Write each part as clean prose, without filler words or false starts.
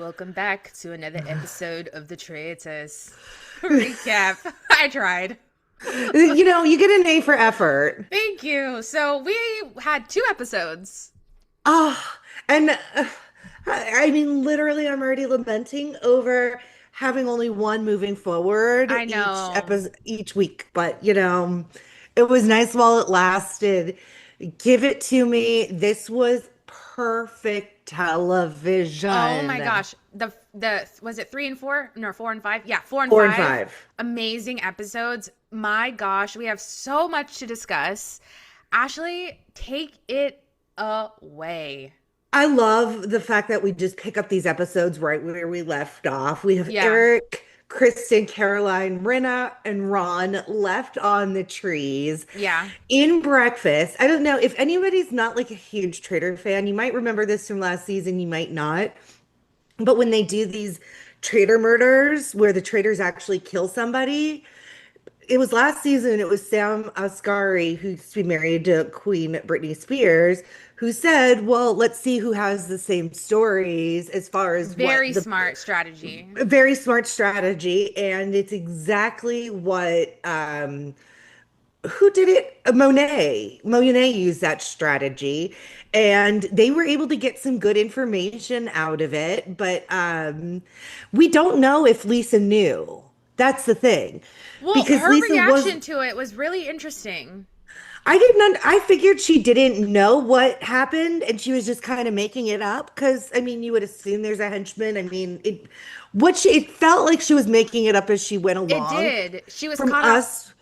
Welcome back to another episode of the Traitors recap. I tried. You get an A for effort. Thank you. So we had two episodes. Ah, and I mean, literally, I'm already lamenting over having only one moving forward I each know. episode each week. But it was nice while it lasted. Give it to me. This was perfect Oh my television. gosh. The was it 3 and 4? No, 4 and 5. Yeah, four and Four and five. five. Amazing episodes. My gosh, we have so much to discuss. Ashley, take it away. I love the fact that we just pick up these episodes right where we left off. We have Yeah. Eric, Kristen, Caroline, Rinna, and Ron left on the trees Yeah. in breakfast. I don't know if anybody's not like a huge Trader fan. You might remember this from last season, you might not. But when they do these Trader murders where the traders actually kill somebody, it was last season. It was Sam Asghari, who used to be married to Queen Britney Spears, who said, "Well, let's see who has the same stories as far as what Very the smart strategy. very smart strategy." And it's exactly what who did it? Monet. Monet used that strategy, and they were able to get some good information out of it. But we don't know if Lisa knew. That's the thing, Well, because her Lisa was reaction to it was really interesting. I didn't. I figured she didn't know what happened, and she was just kind of making it up. Because I mean, you would assume there's a henchman. I mean, it felt like she was making it up as she went It along. did. She was From caught off. us,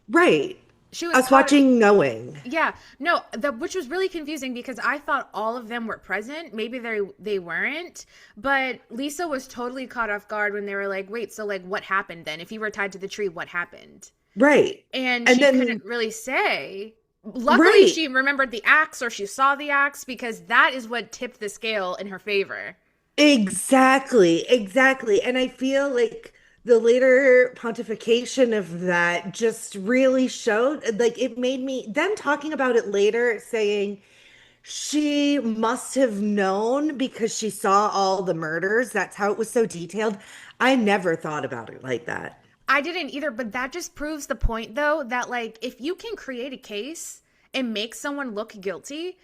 right? She was Us caught. watching, knowing, Yeah, no, which was really confusing because I thought all of them were present. Maybe they weren't, but Lisa was totally caught off guard when they were like, "Wait, so like what happened then? If you were tied to the tree, what happened?" right? And And she then, couldn't really say. Luckily, right, she remembered the axe or she saw the axe because that is what tipped the scale in her favor. exactly. And I feel like the later pontification of that just really showed, like, it made me, them talking about it later, saying, she must have known because she saw all the murders. That's how it was so detailed. I never thought about it like that. I didn't either, but that just proves the point though that like if you can create a case and make someone look guilty,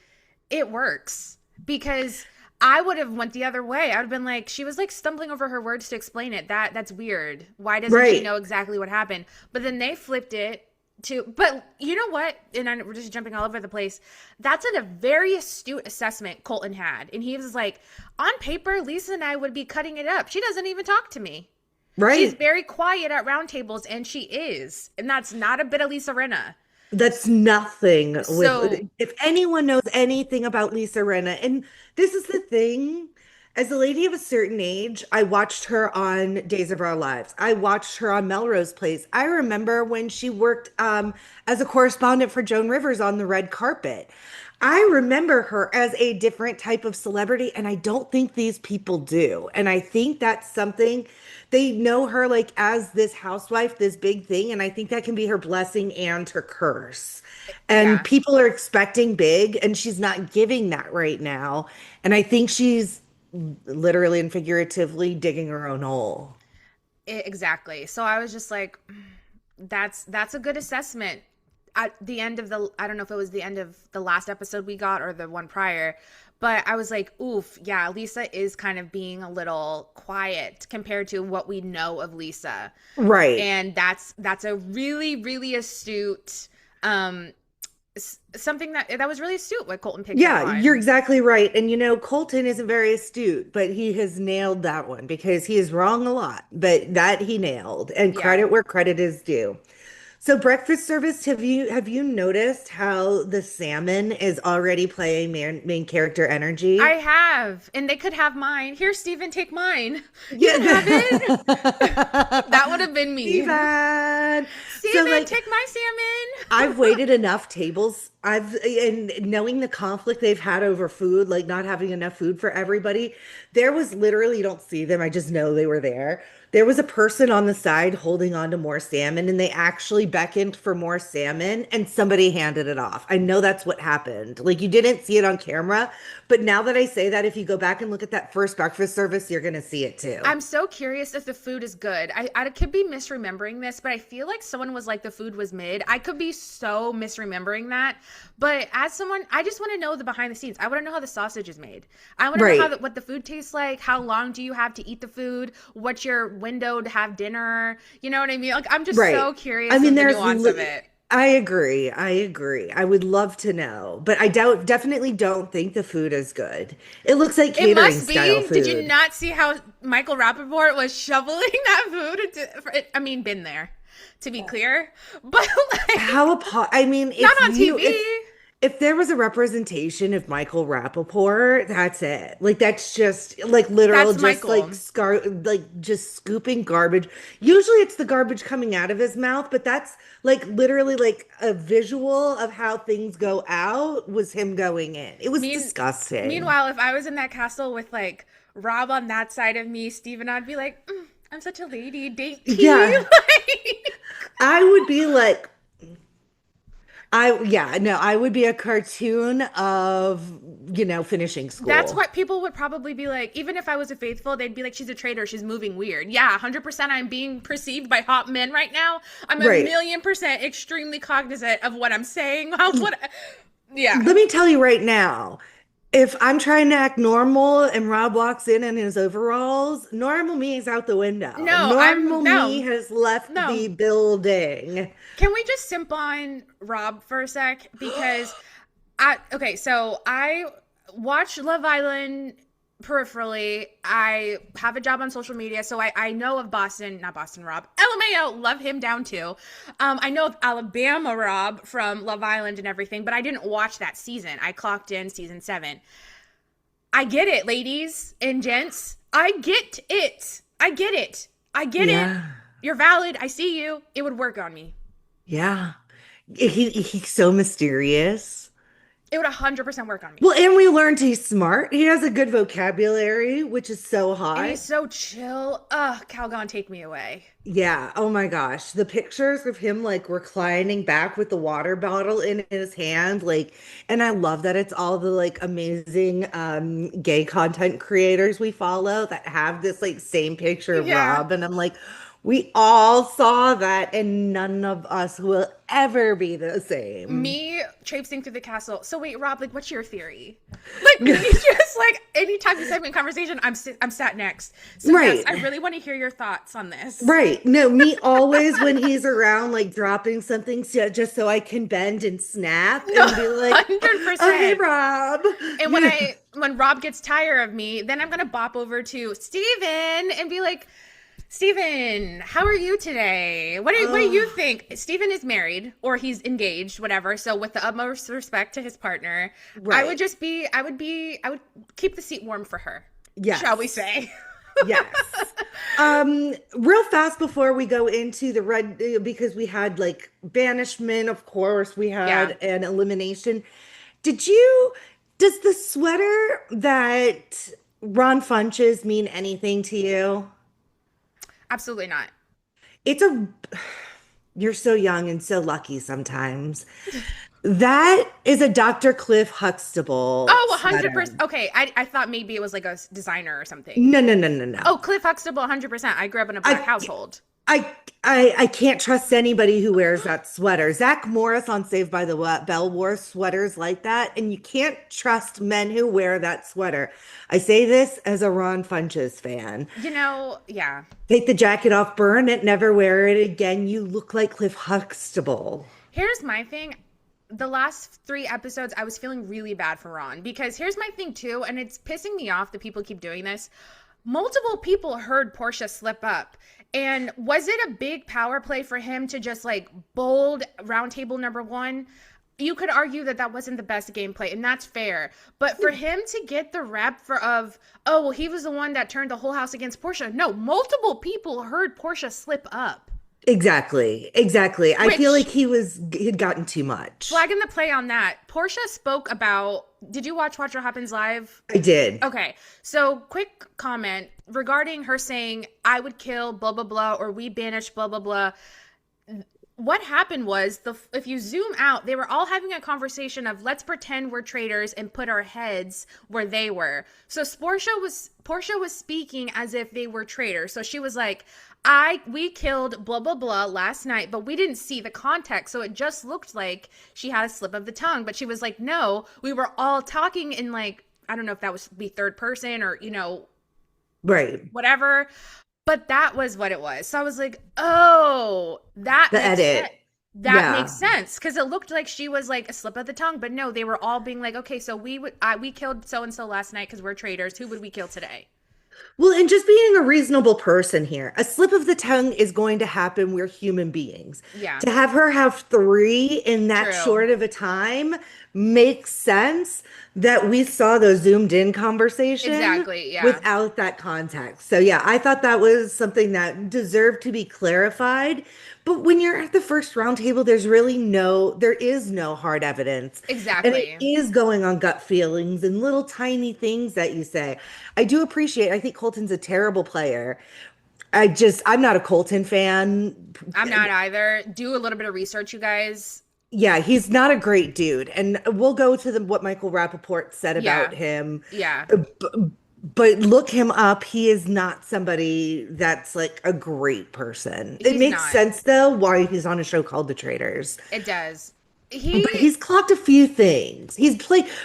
it works. Because I would have went the other way. I would have been like, she was like stumbling over her words to explain it. That's weird. Why doesn't she Right. know exactly what happened? But then they flipped it to, but you know what? We're just jumping all over the place. That's a very astute assessment Colton had. And he was like, on paper, Lisa and I would be cutting it up. She doesn't even talk to me. She's Right. very quiet at roundtables, and she is. And that's not a bit of Lisa Rinna. That's nothing with, So, if anyone knows anything about Lisa Rinna, and this is the thing, as a lady of a certain age, I watched her on Days of Our Lives. I watched her on Melrose Place. I remember when she worked as a correspondent for Joan Rivers on the red carpet. I remember her as a different type of celebrity, and I don't think these people do. And I think that's something they know her like as this housewife, this big thing. And I think that can be her blessing and her curse. And yeah, people are expecting big, and she's not giving that right now. And I think she's literally and figuratively digging her own hole. exactly. So I was just like, that's a good assessment. At the end of the, I don't know if it was the end of the last episode we got or the one prior, but I was like, oof, yeah, Lisa is kind of being a little quiet compared to what we know of Lisa. Right. And that's a really astute something that was really astute what Colton picked up Yeah, you're on. exactly right. And Colton isn't very astute, but he has nailed that one because he is wrong a lot, but that he nailed. And Yeah. credit where credit is due. So breakfast service, have you noticed how the salmon is already playing main character I energy? have, and they could have mine. Here, Steven, take mine. You can have it. Yeah. That would have been me. Steven. So Steven, like take my salmon. I've waited enough tables. And knowing the conflict they've had over food, like not having enough food for everybody, there was literally, you don't see them, I just know they were there. There was a person on the side holding on to more salmon, and they actually beckoned for more salmon and somebody handed it off. I know that's what happened. Like you didn't see it on camera, but now that I say that, if you go back and look at that first breakfast service, you're going to see it too. I'm so curious if the food is good. I could be misremembering this, but I feel like someone was like the food was mid. I could be so misremembering that. But as someone, I just want to know the behind the scenes. I want to know how the sausage is made. I want to know Right. what the food tastes like. How long do you have to eat the food? What's your window to have dinner? You know what I mean? Like I'm just so Right. I curious mean, of the nuance of it. I agree. I agree. I would love to know, but I definitely don't think the food is good. It looks like It catering must style be. Did you food. not see how Michael Rappaport was shoveling that food I mean, been there, to be clear, but like I mean, not on TV. if there was a representation of Michael Rappaport, that's it. Like that's just like literal, That's just like Michael. just scooping garbage. Usually it's the garbage coming out of his mouth, but that's like literally like a visual of how things go out was him going in. It was Mean, disgusting. Meanwhile, if I was in that castle with like Rob on that side of me, Steven, I'd be like, I'm such a lady, dainty. Yeah. I would be like, yeah, no, I would be a cartoon of, finishing That's school. what people would probably be like. Even if I was a faithful, they'd be like, she's a traitor. She's moving weird. Yeah, 100% I'm being perceived by hot men right now. I'm a Right. million percent extremely cognizant of what I'm saying. Yeah. Let me tell you right now, if I'm trying to act normal and Rob walks in his overalls, normal me is out the window. Normal me No, has left no. the building. Can we just simp on Rob for a sec? Because okay, so I watch Love Island peripherally. I have a job on social media, so I know of not Boston Rob. LMAO, love him down too. I know of Alabama Rob from Love Island and everything, but I didn't watch that season. I clocked in season 7. I get it, ladies and gents. I get it. I get it. I get it. Yeah. You're valid. I see you. It would work on me. Yeah. He's so mysterious. It would 100% work on me. Well, and we learned he's smart. He has a good vocabulary, which is so And hot. he's so chill. Ugh, Calgon, take me away. Yeah. Oh my gosh. The pictures of him like reclining back with the water bottle in his hand, like, and I love that it's all the like amazing gay content creators we follow that have this like same picture of Yeah. Rob. And I'm like, we all saw that, and none of us will ever be the same. Me traipsing through the castle. So wait, Rob, like, what's your theory? Like, you just like anytime we have a conversation, I'm sat next. So yes, Right. I really want to hear your thoughts on this. Right. No, me always when he's around, like dropping something just so I can bend and snap No, and be like, oh, hey, 100%. Rob. And when Rob gets tired of me, then I'm gonna bop over to Steven and be like, Steven, how are you today? What do you think? Steven is married or he's engaged, whatever. So with the utmost respect to his partner, Right. I would keep the seat warm for her. Yes. Shall we say? Yes. Real fast before we go into the red, because we had like banishment, of course, we Yeah, had an elimination. Did you, does the sweater that Ron Funches mean anything to you? absolutely not. It's a, you're so young and so lucky sometimes. That is a Dr. Cliff Huxtable Oh, 100%. sweater. Okay, I thought maybe it was like a designer or something. No, no, no, no, no. Oh, Cliff Huxtable, 100%. I grew up in a black I household. I I can't trust anybody who wears that sweater. Zach Morris on Saved by the Bell wore sweaters like that, and you can't trust men who wear that sweater. I say this as a Ron Funches fan. Yeah. Take the jacket off, burn it, never wear it again. You look like Cliff Huxtable. Here's my thing. The last 3 episodes, I was feeling really bad for Ron because here's my thing too, and it's pissing me off that people keep doing this. Multiple people heard Portia slip up. And was it a big power play for him to just like bold roundtable number 1? You could argue that that wasn't the best gameplay, and that's fair. But for him to get the rep oh, well, he was the one that turned the whole house against Portia. No, multiple people heard Portia slip up. Exactly. Exactly. I feel like Which, he'd gotten too much. flagging the play on that, Portia spoke about. Did you watch What Happens Live? I did. Okay, so quick comment regarding her saying, I would kill blah, blah, blah, or we banish blah, blah, blah. what happened was if you zoom out, they were all having a conversation of let's pretend we're traitors and put our heads where they were. So Portia was speaking as if they were traitors. So she was like, we killed blah blah blah last night, but we didn't see the context, so it just looked like she had a slip of the tongue. But she was like, no, we were all talking in like, I don't know if that was be third person or Right. whatever. But that was what it was. So I was like, oh, that The makes sense. edit. That Yeah. makes sense because it looked like she was like a slip of the tongue, but no, they were all being like, okay, so we killed so and so last night because we're traitors. Who would we kill today? Well, and just being a reasonable person here, a slip of the tongue is going to happen. We're human beings. Yeah, To have her have three in that true. short of a time makes sense that we saw the zoomed in conversation Exactly. Yeah. without that context. So, yeah, I thought that was something that deserved to be clarified. But when you're at the first roundtable, there is no hard evidence. And it Exactly. is going on gut feelings and little tiny things that you say. I think Colton's a terrible player. I'm not a Colton fan. I'm not either. Do a little bit of research, you guys. Yeah, he's not a great dude. And we'll go to what Michael Rappaport said about Yeah. him. Yeah. But look him up. He is not somebody that's like a great person. It He's makes not. sense though why he's on a show called The Traitors. It does. But He he's clocked a few things.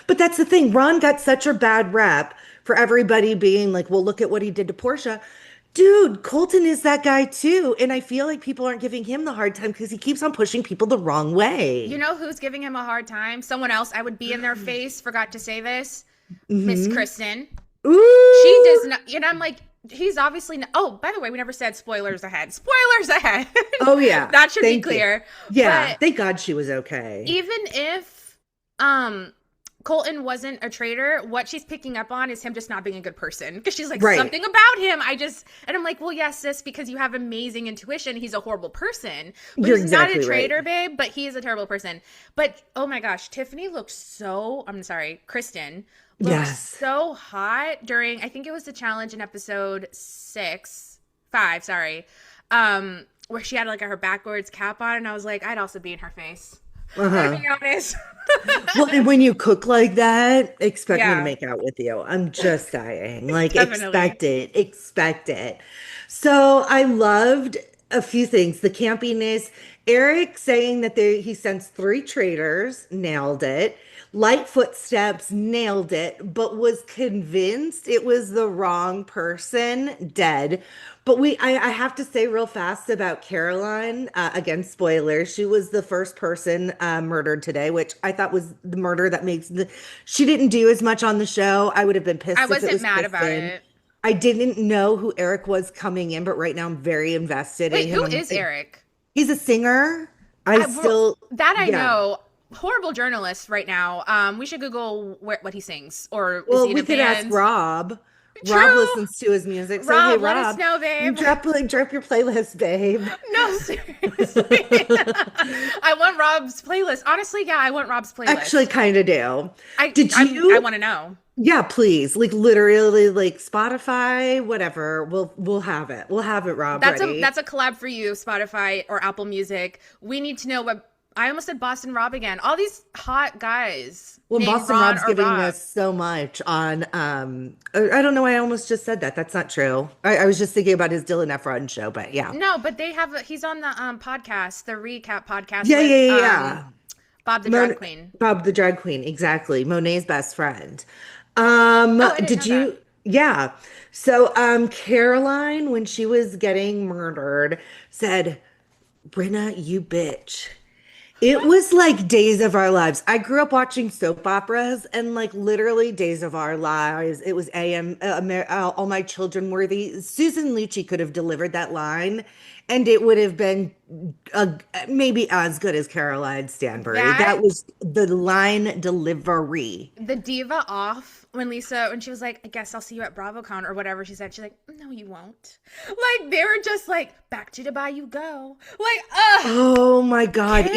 But that's the thing. Ron got such a bad rep for everybody being like, well, look at what he did to Portia. Dude, Colton is that guy too. And I feel like people aren't giving him the hard time because he keeps on pushing people the wrong You way. know who's giving him a hard time? Someone else. I would be in their face. Forgot to say this. Miss Hmm. Kristen. She Ooh. does not. I'm like, he's obviously. Not, oh, by the way, we never said spoilers ahead. Spoilers ahead. Oh, yeah. That should be Thank you. clear. Yeah. But Thank God she was okay. even if Colton wasn't a traitor, what she's picking up on is him just not being a good person. Because she's like, Right. something about him. And I'm like, well, yes, sis, because you have amazing intuition. He's a horrible person. But You're he's not a exactly right. traitor, babe. But he is a terrible person. But oh my gosh, Tiffany looks so, I'm sorry, Kristen looks Yes. so hot during, I think it was the challenge in episode 5, sorry. Where she had like her backwards cap on. And I was like, I'd also be in her face. I'm gonna Uh-huh. be honest. Well, and when you cook like that, expect me to Yeah, make out with you. I'm just saying. Like, definitely. expect it. Expect it. So I loved a few things. The campiness. Eric saying that he sends three traitors, nailed it. Light footsteps, nailed it, but was convinced it was the wrong person, dead. But I have to say real fast about Caroline. Again, spoilers. She was the first person murdered today, which I thought was the murder that makes the. She didn't do as much on the show. I would have been I pissed if it wasn't was mad about Kristen. it. I didn't know who Eric was coming in, but right now I'm very invested in Wait, him. who is Eric? He's a singer. I Well, still, that I yeah. know. Horrible journalist right now. We should Google what he sings, or is he Well, in we a could ask band? Rob. Rob True. listens to his music. So, hey, Rob, let us Rob, know, babe. drop your playlist, babe. No, seriously. I want Rob's playlist. Honestly, yeah, I want Rob's Actually, playlist. kind of do. I Did I you? want to know. Yeah, please. Like literally, like Spotify, whatever. We'll have it. We'll have it, Rob, ready. That's a collab for you, Spotify or Apple Music. We need to know what I almost said Boston Rob again. All these hot guys Well, named Boston Ron Rob's or giving Rob. us so much on I don't know, I almost just said that. That's not true. I was just thinking about his Dylan Efron show, but yeah. No, but he's on the podcast, the recap podcast Yeah, with yeah, yeah, yeah. Bob the Mon drag queen. Bob the drag queen, exactly. Monet's best friend. Oh, I didn't Did know that. you? Yeah. So, Caroline, when she was getting murdered, said, "Brenna, you bitch." It was like Days of Our Lives. I grew up watching soap operas and like literally Days of Our Lives. It was All My Children Worthy. Susan Lucci could have delivered that line and it would have been uh, maybe as good as Caroline Stanbury. That That was the line delivery. the diva off when she was like, I guess I'll see you at BravoCon or whatever she said. She's like, no, you won't. Like they were just like, back to Dubai you go. Like, Oh my God. camp.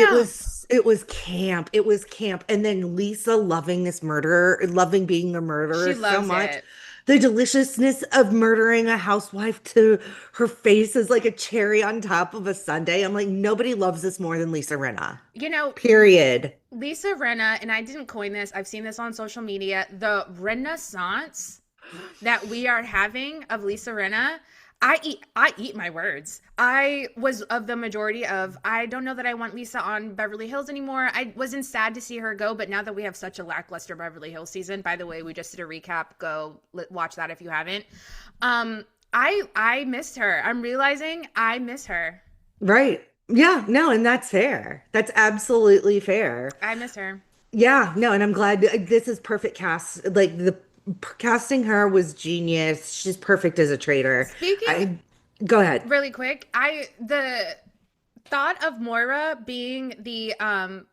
It was camp. It was camp. And then Lisa loving this murderer, loving being a murderer She so loves much. it. the deliciousness of murdering a housewife to her face is like a cherry on top of a sundae. I'm like, nobody loves this more than Lisa Rinna. You know, Period. Lisa Rinna, and I didn't coin this, I've seen this on social media, the renaissance that we are having of Lisa Rinna. I eat my words. I was of the majority of I don't know that I want Lisa on Beverly Hills anymore. I wasn't sad to see her go, but now that we have such a lackluster Beverly Hills season, by the way, we just did a recap. Go watch that if you haven't. I missed her. I'm realizing I miss her. Right. Yeah, no, and that's fair. That's absolutely fair. I miss her. Yeah, no, and I'm glad this is perfect cast. Like the casting her was genius. She's perfect as a traitor. Speaking I go ahead. really quick, I the thought of Moira being the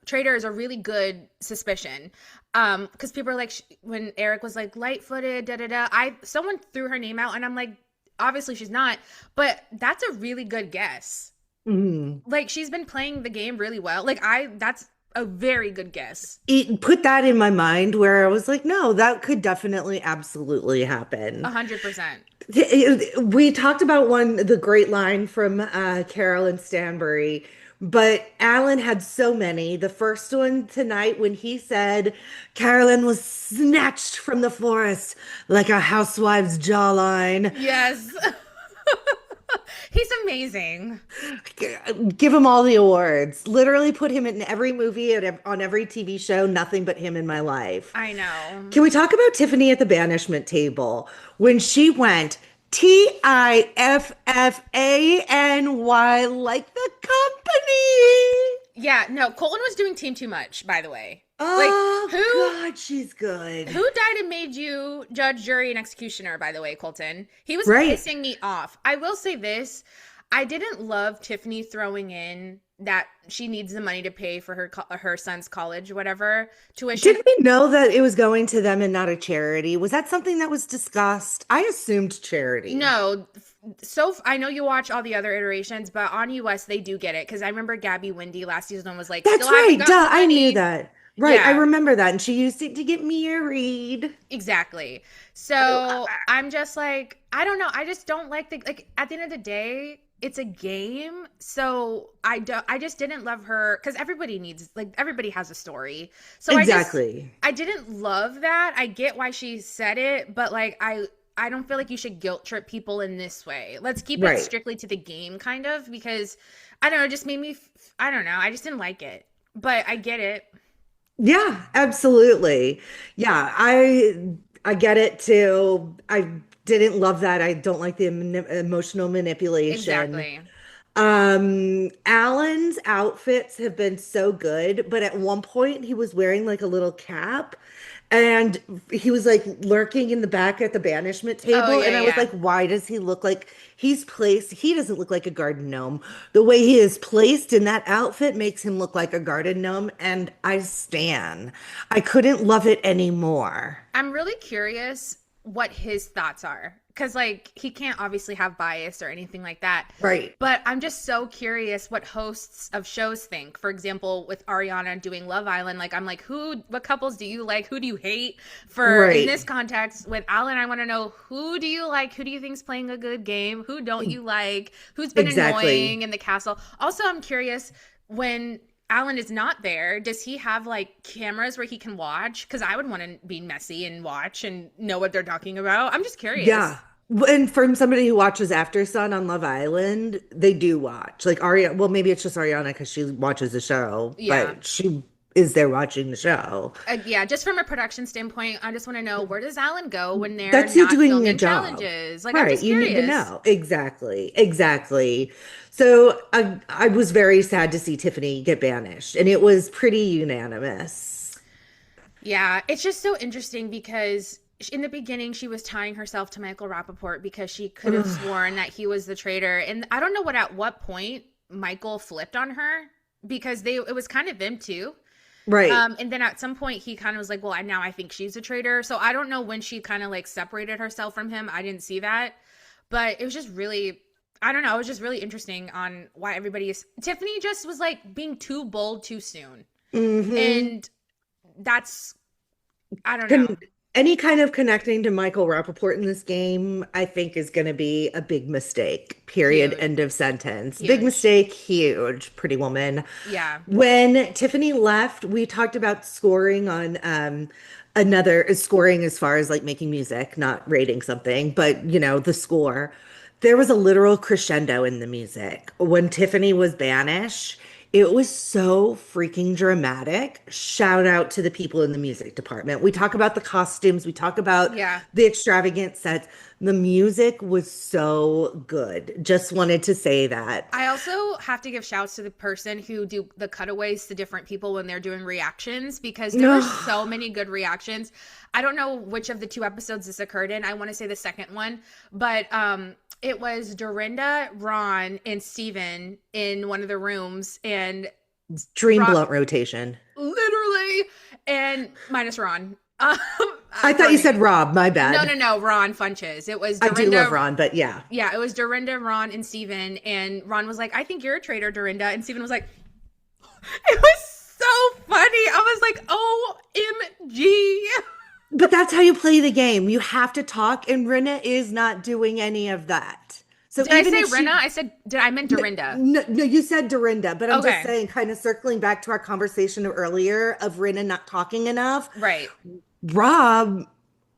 traitor is a really good suspicion. Because people are like when Eric was like light-footed, da da da. Someone threw her name out, and I'm like, obviously she's not, but that's a really good guess. Mm. Like she's been playing the game really well. Like that's a very good guess. It put that in my mind where I was like, no, that could definitely absolutely happen. 100%. We talked about the great line from Carol and Stanbury, but Alan had so many. The first one tonight when he said Carolyn was snatched from the forest like a housewife's jawline. Yes. He's amazing. Give him all the awards. Literally put him in every movie and on every TV show, nothing but him in my life. I know. Can we talk about Tiffany at the banishment table when she went Tiffany like the company? Yeah, no, Colton was doing team too much, by the way. Like Oh who God, she's good. who died and made you judge, jury, and executioner, by the way, Colton? He was Right. pissing me off. I will say this. I didn't love Tiffany throwing in that she needs the money to pay for her son's college, whatever, tuition. Did we know that it was going to them and not a charity? Was that something that was discussed? I assumed charity. No, so I know you watch all the other iterations, but on US they do get it because I remember Gabby Windy last season was like, That's still haven't right. gotten Duh, the I knew money. that. Right, I Yeah, remember that. And she used it to get married. exactly. I love So that. I'm just like, I don't know. I just don't like the like at the end of the day, it's a game. So I just didn't love her because everybody has a story. So Exactly. I didn't love that. I get why she said it, but like I don't feel like you should guilt trip people in this way. Let's keep it Right. strictly to the game kind of because I don't know, it just made me I don't know. I just didn't like it. But I get it. Yeah, absolutely. Yeah, I get it too. I didn't love that. I don't like the emotional manipulation. Exactly. Alan's outfits have been so good, but at one point he was wearing like a little cap and he was like lurking in the back at the banishment Oh table. yeah, And I was yeah. like, why does he look like he doesn't look like a garden gnome. The way he is placed in that outfit makes him look like a garden gnome. And I stan. I couldn't love it anymore. I'm really curious what his thoughts are because like he can't obviously have bias or anything like that, Right. but I'm just so curious what hosts of shows think. For example, with Ariana doing Love Island, like I'm like, what couples do you like, who do you hate? For in Right. this context with Alan, I want to know, who do you like, who do you think's playing a good game, who don't you like, who's been Exactly. annoying in the castle. Also, I'm curious, when Alan is not there, does he have like cameras where he can watch? Because I would want to be messy and watch and know what they're talking about. I'm just Yeah. curious. And from somebody who watches After Sun on Love Island, they do watch. Like Ariana, well, maybe it's just Ariana because she watches the show, Yeah. but she is there watching the show. Yeah, just from a production standpoint, I just want to know, where does Alan go when they're That's you not doing a filming job. challenges? Like, I'm Right. just You need to curious. know. Exactly. Exactly. So I was very sad to see Tiffany get banished, and it was pretty unanimous. Yeah, it's just so interesting because in the beginning she was tying herself to Michael Rappaport because she could have Ugh. sworn that he was the traitor. And I don't know at what point Michael flipped on her because it was kind of them too. Right. And then at some point he kind of was like, well, now I think she's a traitor. So I don't know when she kind of like separated herself from him. I didn't see that. But it was just really, I don't know. It was just really interesting on why Tiffany just was like being too bold too soon. Hmm. And that's, I don't know. Any kind of connecting to Michael Rappaport in this game, I think, is going to be a big mistake. Period. Huge. End of sentence. Big Huge. mistake. Huge. Pretty Woman. Yeah. When Tiffany left, we talked about scoring on another scoring as far as like making music, not rating something, but the score. There was a literal crescendo in the music. When Tiffany was banished, it was so freaking dramatic. Shout out to the people in the music department. We talk about the costumes, we talk about Yeah. the extravagant sets. The music was so good. Just wanted to say that. I also have to give shouts to the person who do the cutaways to different people when they're doing reactions because there were No, so many good reactions. I don't know which of the two episodes this occurred in. I want to say the second one, but it was Dorinda, Ron, and Steven in one of the rooms and dream Ron blunt rotation. literally and minus Ron. I thought you said Rob, my No, bad. no, no, Ron Funches. It was I do love Dorinda. Ron, but yeah. Yeah, it was Dorinda, Ron, and Steven. And Ron was like, I think you're a traitor, Dorinda. And Steven was like, it was so funny. I was like, OMG. But that's how you play the game. You have to talk, and Rinna is not doing any of that. So Did I even say if Rinna? she, I meant Dorinda. no, no, you said Dorinda, but I'm just Okay. saying, kind of circling back to our conversation earlier of Rinna not talking enough. Right. Rob,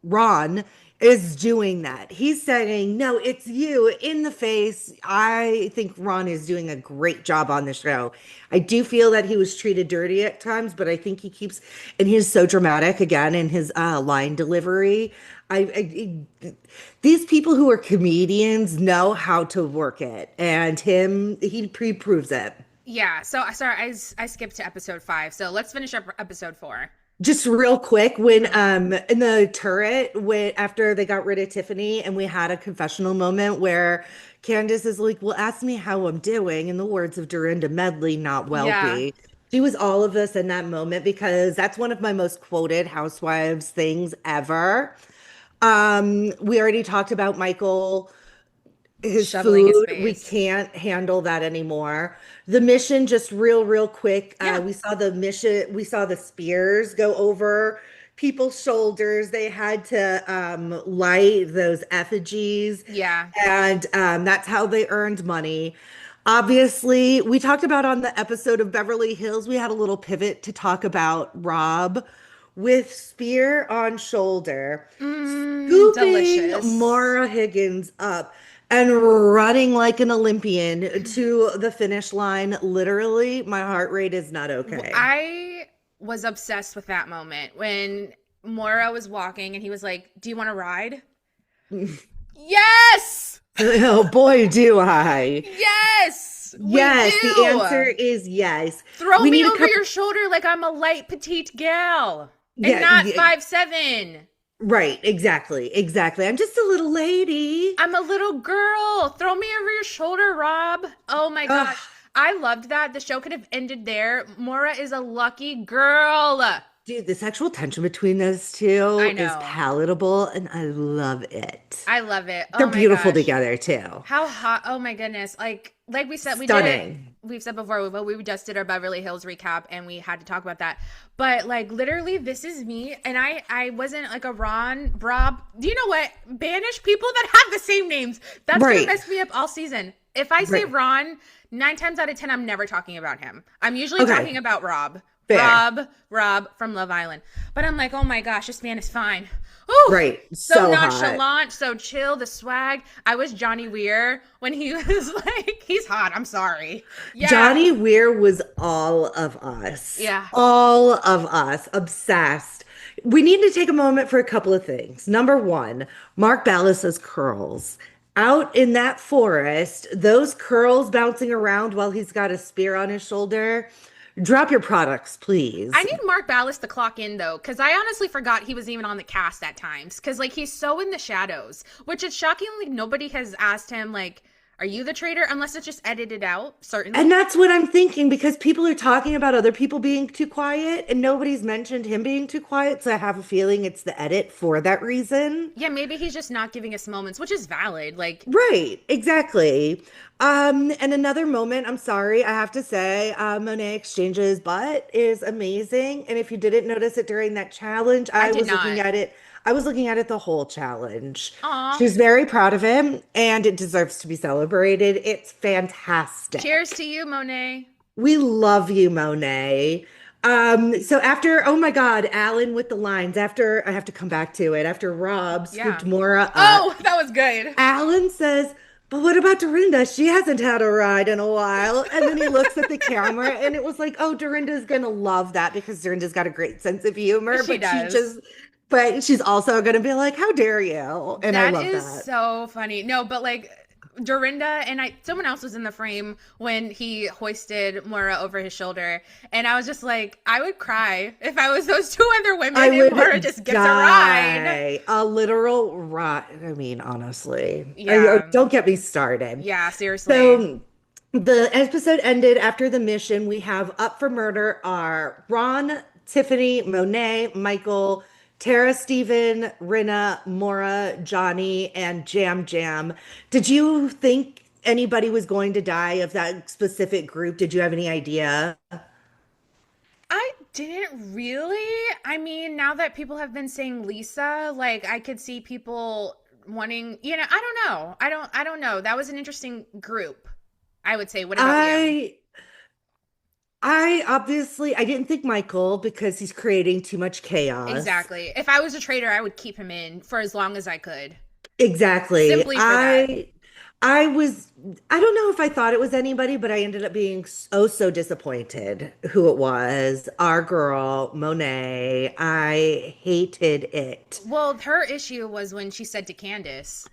Ron is doing that. He's saying, no, it's you in the face. I think Ron is doing a great job on the show. I do feel that he was treated dirty at times, but I think he keeps, and he's so dramatic again in his line delivery. These people who are comedians know how to work it, and he proves it. Yeah. So, sorry, I skipped to episode 5. So let's finish up episode 4. Just real quick, when Mhm. in the turret, when after they got rid of Tiffany, and we had a confessional moment where Candace is like, "Well, ask me how I'm doing," in the words of Dorinda Medley, not Yeah. wealthy. She was all of us in that moment because that's one of my most quoted Housewives things ever. We already talked about Michael, his Shoveling his food. We face. can't handle that anymore. The mission, just real quick. Yeah. We saw the mission. We saw the spears go over people's shoulders. They had to light those effigies, Yeah. and that's how they earned money. Obviously, we talked about on the episode of Beverly Hills, we had a little pivot to talk about Rob with spear on shoulder, scooping Delicious. Mara Higgins up and running like an Olympian to the finish line. Literally, my heart rate is not okay. I was obsessed with that moment when Mora was walking and he was like, "Do you want to ride?" Yes! Oh boy, do I. Yes! We Yes, the answer do. is yes. Throw We me need a over couple. your shoulder like I'm a light petite gal and Yeah, not yeah, 5'7". right, exactly, exactly. I'm just a little lady. I'm a little girl. Throw me over your shoulder, Rob. Oh my Ugh. gosh. I loved that. The show could have ended there. Mora is a lucky girl. Dude, the sexual tension between those two I is know. palatable, and I love it. I love it. They're Oh my beautiful gosh. together too. How hot. Oh my goodness. Like we said, we did it. Stunning. We've said before, but we just did our Beverly Hills recap and we had to talk about that. But like literally, this is me. And I wasn't like a Ron, Rob. Do you know what? Banish people that have the same names. That's gonna Right. mess me up all season. If I say Right. Ron, 9 times out of 10, I'm never talking about him. I'm usually Okay. talking about Rob. Fair. Rob from Love Island. But I'm like, oh my gosh, this man is fine. Ooh, Right. so So hot. nonchalant, so chill, the swag. I was Johnny Weir when he was like, he's hot. I'm sorry. Yeah. Johnny Weir was all of us. Yeah. All of us. Obsessed. We need to take a moment for a couple of things. Number one, Mark Ballas's curls. Out in that forest, those curls bouncing around while he's got a spear on his shoulder. Drop your products, I please. need Mark Ballas to clock in though, because I honestly forgot he was even on the cast at times. Because like he's so in the shadows, which is shockingly nobody has asked him like, "Are you the traitor?" Unless it's just edited out. And Certainly. that's what I'm thinking because people are talking about other people being too quiet and nobody's mentioned him being too quiet. So I have a feeling it's the edit for that reason. Yeah, maybe he's just not giving us moments, which is valid. Like, Right, exactly. And another moment, I'm sorry, I have to say, Monet Exchange's butt is amazing. And if you didn't notice it during that challenge, I I did was looking not. at it. I was looking at it the whole challenge. Aw. She's very proud of him, and it deserves to be celebrated. It's Cheers fantastic. to you, Monet. We love you, Monet. So after, oh my God, Alan with the lines, after I have to come back to it, after Rob Yeah. scooped Mora up, Oh, that was good. Alan says, but what about Dorinda? She hasn't had a ride in a while. And then he looks at the camera and it was like, oh, Dorinda's gonna love that because Dorinda's got a great sense of humor, She does. but she's also gonna be like, how dare you? And I That love is that. so funny. No, but like Dorinda and someone else was in the frame when he hoisted Mora over his shoulder, and I was just like, I would cry if I was those two other I women and Mora would just gets a ride. die. A literal ride. I mean, honestly, Yeah, don't get me started. yeah, seriously. So the episode ended after the mission. We have up for murder are Ron, Tiffany, Monet, Michael, Tara, Steven, Rinna, Mora, Johnny, and Jam Jam. Did you think anybody was going to die of that specific group? Did you have any idea? I didn't really. I mean, now that people have been saying Lisa, like I could see people wanting, I don't know. I don't know. That was an interesting group, I would say. What about you? I I obviously I didn't think Michael because he's creating too much chaos. Exactly. If I was a traitor, I would keep him in for as long as I could. Exactly. Simply for that. I was I don't know if I thought it was anybody, but I ended up being so disappointed who it was. Our girl, Monet. I hated it. Well, her issue was when she said to Candace.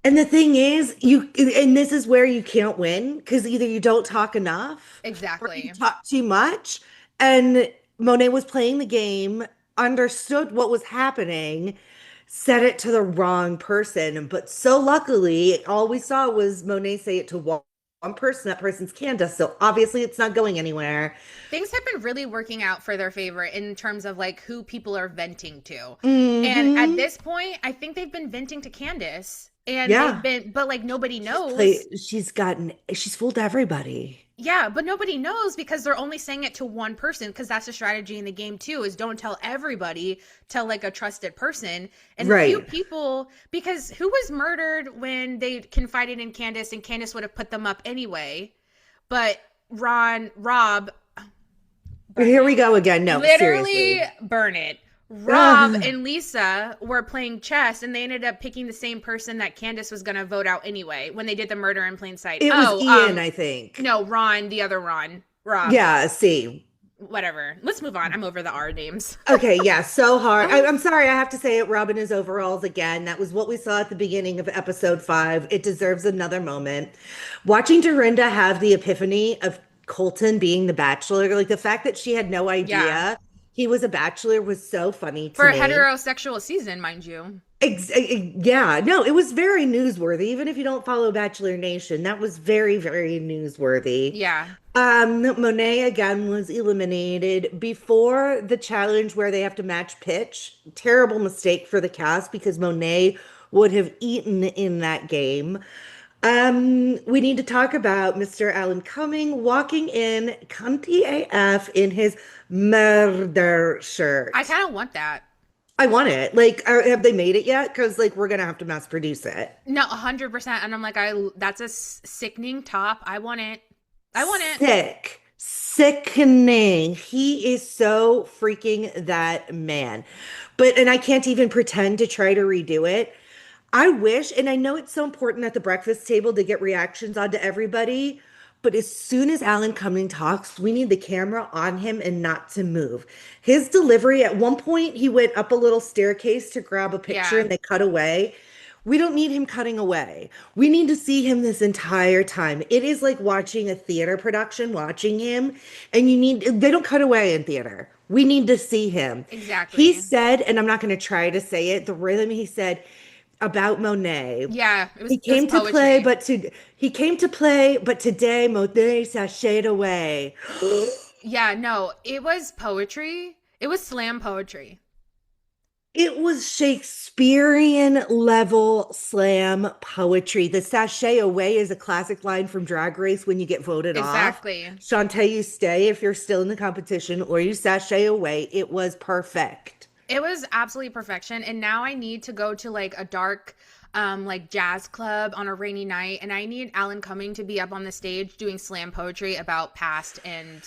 And the thing is, and this is where you can't win because either you don't talk enough or you Exactly. talk too much. And Monet was playing the game, understood what was happening, said it to the wrong person. But so luckily, all we saw was Monet say it to one person. That person's Candace. So obviously, it's not going anywhere. Things have been really working out for their favor in terms of like who people are venting to. And at Hmm. this point, I think they've been venting to Candace. And they've Yeah. been, but like nobody knows. She's fooled everybody. Yeah, but nobody knows because they're only saying it to one person because that's a strategy in the game too is don't tell everybody, tell like a trusted person. And the few Right. people because who was murdered when they confided in Candace and Candace would have put them up anyway. But Rob, burn Here it. we go again. No, Literally seriously. burn it. Rob Ugh. and Lisa were playing chess and they ended up picking the same person that Candace was going to vote out anyway when they did the murder in plain sight. It was Oh, Ian, I think. no, Ron, the other Ron. Rob. Yeah, see. Whatever. Let's move on. I'm over the R names. Okay, yeah, so hard. I'm sorry, I have to say it. Robin is overalls again. That was what we saw at the beginning of episode 5. It deserves another moment. Watching Dorinda have the epiphany of Colton being the bachelor, like the fact that she had no Yeah. idea he was a bachelor was so funny to For a me. heterosexual season, mind you. Yeah, no, it was very newsworthy. Even if you don't follow Bachelor Nation, that was very newsworthy. Yeah. Monet again was eliminated before the challenge where they have to match pitch. Terrible mistake for the cast because Monet would have eaten in that game. We need to talk about Mr. Alan Cumming walking in cunty AF in his murder I shirt. kind of want that. I want it. Like, have they made it yet? Because like we're gonna have to mass produce it. No, 100%. And I'm like, that's a sickening top. I want it. I want it. Sickening. He is so freaking that man. And I can't even pretend to try to redo it. I wish, and I know it's so important at the breakfast table to get reactions onto everybody, but as soon as Alan Cumming talks, we need the camera on him and not to move. His delivery, at one point, he went up a little staircase to grab a picture Yeah. and they cut away. We don't need him cutting away. We need to see him this entire time. It is like watching a theater production, watching him, and they don't cut away in theater. We need to see him. He Exactly. said, and I'm not going to try to say it, the rhythm he said about Monet. Yeah. He It was came to play, poetry. but today Monet sashayed away. Yeah. No, it was poetry. It was slam poetry. It was Shakespearean level slam poetry. The sachet away is a classic line from Drag Race when you get voted off. Exactly. Shantae, you stay if you're still in the competition, or you sachet away. It was perfect. It was absolutely perfection. And now I need to go to like a dark like jazz club on a rainy night, and I need Alan Cumming to be up on the stage doing slam poetry about past and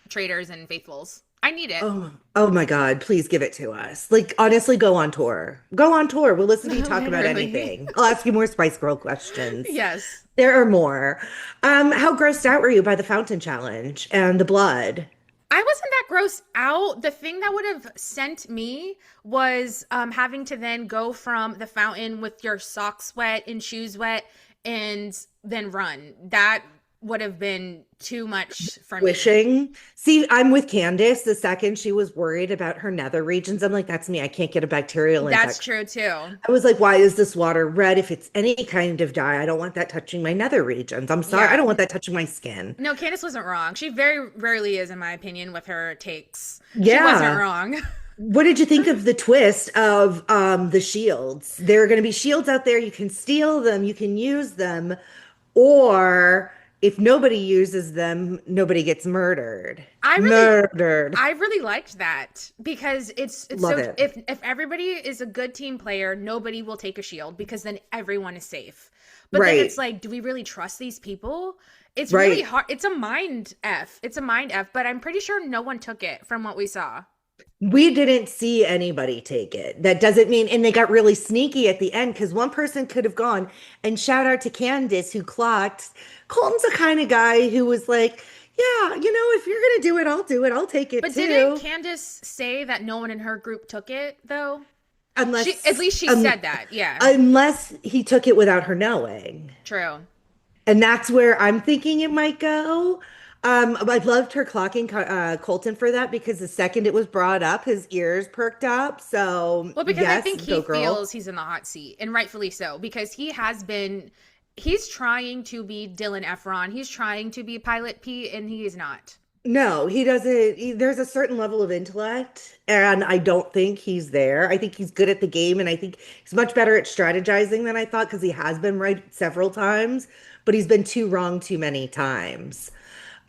traitors and faithfuls. I need it. Oh my God, please give it to us. Like, honestly, go on tour. Go on tour. We'll listen to you talk about Literally. anything. I'll ask you more Spice Girl questions. Yes. There are more. How grossed out were you by the fountain challenge and the blood? I wasn't that grossed out. The thing that would have sent me was having to then go from the fountain with your socks wet and shoes wet and then run. That would have been too much for me. Wishing. See, I'm with Candace. The second she was worried about her nether regions, I'm like, that's me. I can't get a bacterial That's infection. true too. I was like, why is this water red? If it's any kind of dye, I don't want that touching my nether regions. I'm sorry. I Yeah. don't want that touching my skin. No, Candace wasn't wrong. She very rarely is, in my opinion, with her takes. She wasn't Yeah. wrong. What did you think of the twist of the shields? There are going to be shields out there. You can steal them, you can use them, or if nobody uses them, nobody gets murdered. I really Murdered. I really liked that because it's Love so it. if everybody is a good team player, nobody will take a shield because then everyone is safe. But then Right. it's like, do we really trust these people? It's really Right. hard. It's a mind F. It's a mind F, but I'm pretty sure no one took it from what we saw. We didn't see anybody take it. That doesn't mean, and they got really sneaky at the end because one person could have gone and shout out to Candace who clocked. Colton's the kind of guy who was like, yeah, if you're gonna do it, I'll do it. I'll take it But didn't too. Candace say that no one in her group took it though? She at Unless, least she um, said that. Yeah. unless he took it without her knowing. True. And that's where I'm thinking it might go. I loved her clocking Colton for that because the second it was brought up, his ears perked up. So Well, because I yes, think he go girl. feels he's in the hot seat, and rightfully so, because he's trying to be Dylan Efron. He's trying to be Pilot Pete, and he is not. No, he doesn't. There's a certain level of intellect, and I don't think he's there. I think he's good at the game, and I think he's much better at strategizing than I thought because he has been right several times, but he's been too wrong too many times.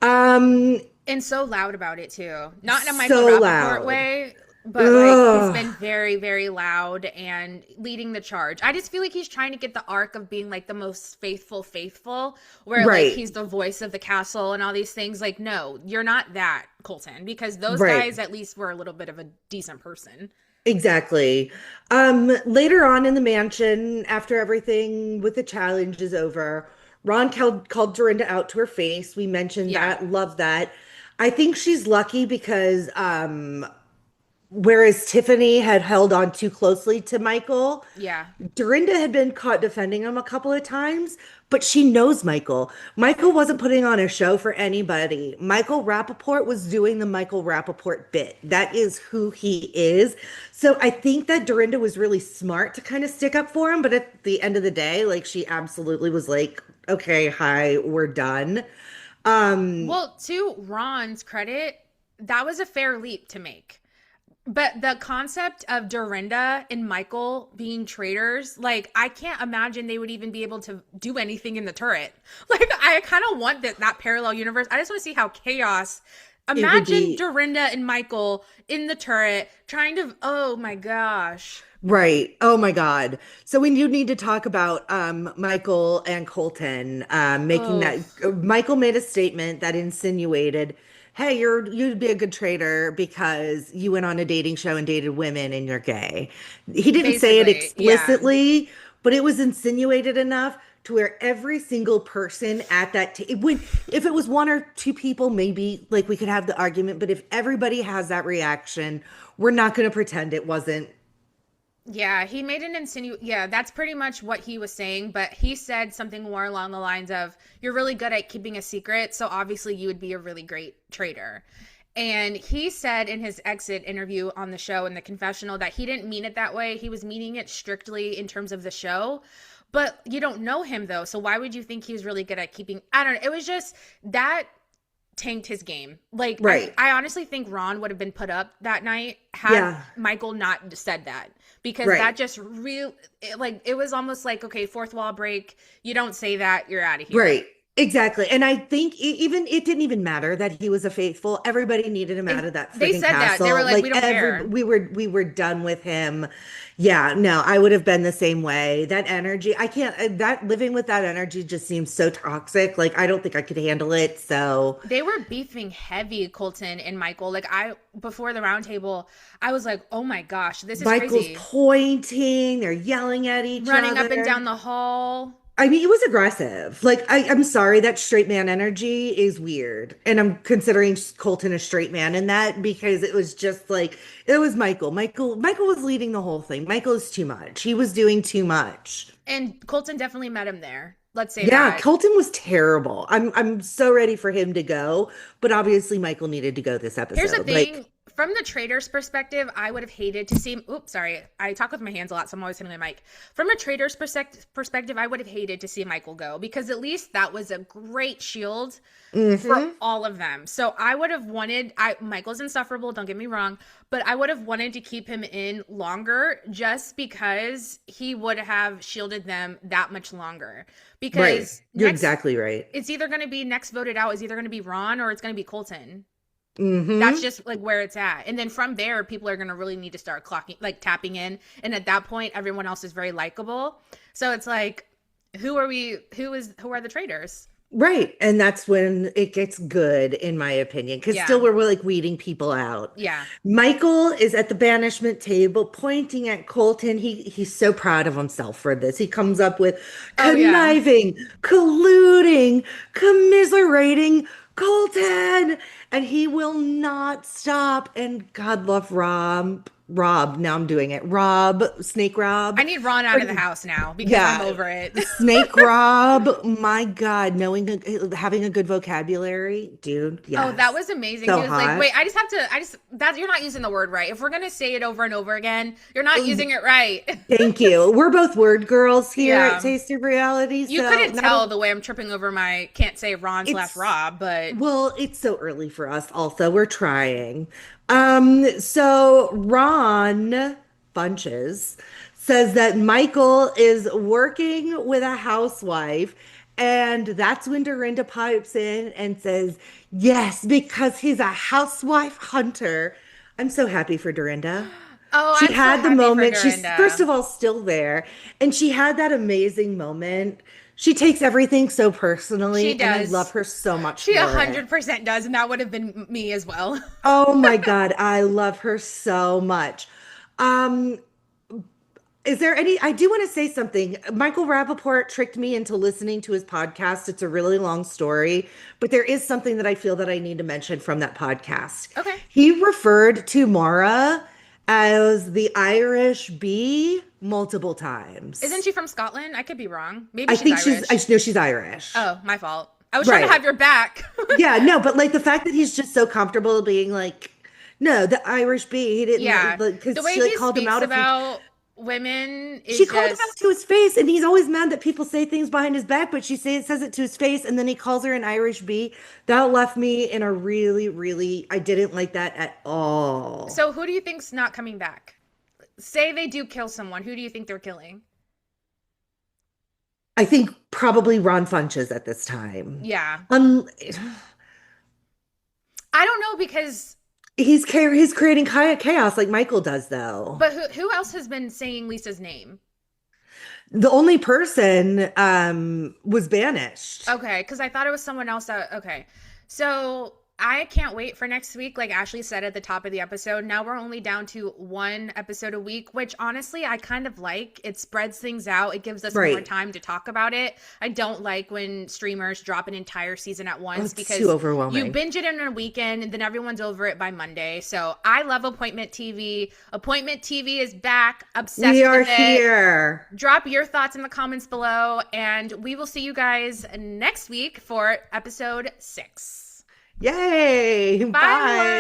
Um, And so loud about it too. Not in a Michael so Rappaport loud. way, but like he's Ugh. been very, very loud and leading the charge. I just feel like he's trying to get the arc of being like the most faithful, where like Right, he's the voice of the castle and all these things. Like, no, you're not that, Colton, because those right. guys at least were a little bit of a decent person. Exactly. Later on in the mansion, after everything with the challenge is over, Ron called Dorinda out to her face. We mentioned Yeah. that. Love that. I think she's lucky because whereas Tiffany had held on too closely to Michael, Yeah. Dorinda had been caught defending him a couple of times, but she knows Michael. Michael wasn't putting on a show for anybody. Michael Rappaport was doing the Michael Rappaport bit. That is who he is. So I think that Dorinda was really smart to kind of stick up for him, but at the end of the day, like she absolutely was like, okay, hi, we're done. Um, Well, to Ron's credit, that was a fair leap to make. But the concept of Dorinda and Michael being traitors, like I can't imagine they would even be able to do anything in the turret. Like I kind of want that parallel universe. I just want to see how chaos. it would Imagine be Dorinda and Michael in the turret trying to. Oh my gosh. right. Oh my God. So we do need to talk about Michael and Colton making Oh, that. Michael made a statement that insinuated, "Hey, you'd be a good traitor because you went on a dating show and dated women and you're gay." He didn't say it basically, yeah. explicitly, but it was insinuated enough to where every single person at that when if it was one or two people, maybe like we could have the argument, but if everybody has that reaction, we're not going to pretend it wasn't. Yeah, he made an Yeah, that's pretty much what he was saying. But he said something more along the lines of, "You're really good at keeping a secret, so obviously you would be a really great traitor." And he said in his exit interview on the show in the confessional that he didn't mean it that way. He was meaning it strictly in terms of the show. But you don't know him though, so why would you think he was really good at keeping? I don't know. It was just that tanked his game. Like Right. I honestly think Ron would have been put up that night had Yeah. Michael not said that, because that Right. just real like it was almost like, okay, fourth wall break. You don't say that, you're out of here. Right. Exactly. And I think even it didn't even matter that he was a faithful. Everybody needed him out of that They freaking said that. They were castle. like, we Like don't care. we were done with him. Yeah, no, I would have been the same way. That energy, I can't that living with that energy just seems so toxic. Like I don't think I could handle it. So They were beefing heavy, Colton and Michael. Like before the roundtable, I was like, oh my gosh, this is Michael's crazy. pointing, they're yelling at each Running up and down other. the hall. I mean, it was aggressive. Like, I'm sorry, that straight man energy is weird. And I'm considering Colton a straight man in that because it was just like, it was Michael. Michael was leading the whole thing. Michael is too much. He was doing too much. And Colton definitely met him there. Let's say Yeah, that. Colton was terrible. I'm so ready for him to go, but obviously Michael needed to go this Here's the episode. thing. Like, From the trader's perspective, I would have hated to see. Oops, sorry. I talk with my hands a lot, so I'm always hitting my mic. From a trader's perspective, I would have hated to see Michael go because at least that was a great shield for hmm all of them. So I would have wanted. Michael's insufferable. Don't get me wrong, but I would have wanted to keep him in longer just because he would have shielded them that much longer. right. Because You're next, exactly right. it's either going to be next voted out is either going to be Ron or it's going to be Colton. That's hmm just like where it's at. And then from there, people are going to really need to start clocking, like tapping in. And at that point, everyone else is very likable. So it's like, who are we? Who are the traitors? Right. And that's when it gets good, in my opinion, because Yeah. still we're like weeding people out. Yeah. Michael is at the banishment table pointing at Colton. He's so proud of himself for this. He comes up with Oh, yeah. conniving, colluding, commiserating Colton, and he will not stop. And God love Rob. Rob, now I'm doing it. Rob, Snake I Rob. need Ron out of the house now because I'm Yeah, over it. Snake Rob, my God, having a good vocabulary, dude, Oh, that yes. was amazing. He So was like, hot. wait, you're not using the word right. If we're going to say it over and over again, you're not using it right. Thank you. We're both word girls here at Yeah. Taste of Reality, You so couldn't not tell a, the way I'm tripping over my can't say Ron slash it's Rob, but well, it's so early for us also. We're trying. So Ron Bunches says that Michael is working with a housewife, and that's when Dorinda pipes in and says, yes, because he's a housewife hunter. I'm so happy for Dorinda. oh, She I'm so had the happy for moment. She's first Dorinda. of all still there, and she had that amazing moment. She takes everything so She personally, and I love does. her so much She for it. 100% does, and that would have been me as well. Oh my God, I love her so much. Um, is there any, I do want to say something. Michael Rappaport tricked me into listening to his podcast. It's a really long story, but there is something that I feel that I need to mention from that podcast. Okay. He referred to Mara as the Irish bee multiple Isn't times. she from Scotland? I could be wrong. Maybe I she's think I Irish. know she's Irish. Oh, my fault. I was trying to Right. have your back. Yeah, no, but like the fact that he's just so comfortable being like, no, the Irish bee, he didn't Yeah. like The because way she like he called him speaks out a few. about women She is called him out just, to his face, and he's always mad that people say things behind his back, but says it to his face, and then he calls her an Irish bee. That left me in a really, really, I didn't like that at all. so who do you think's not coming back? Say they do kill someone. Who do you think they're killing? I think probably Ron Funches at this time. Yeah. Um, I don't know because, he's creating chaos like Michael does, though. but who else has been saying Lisa's name? The only person was banished. Okay, because I thought it was someone else that. Okay, so I can't wait for next week. Like Ashley said at the top of the episode, now we're only down to one episode a week, which honestly I kind of like. It spreads things out. It gives us more Right. time to talk about it. I don't like when streamers drop an entire season at Oh, once it's because too you overwhelming. binge it in a weekend and then everyone's over it by Monday. So I love Appointment TV. Appointment TV is back. We Obsessed are with it. here. Drop your thoughts in the comments below, and we will see you guys next week for episode 6. Yay. Bye, everyone. Bye.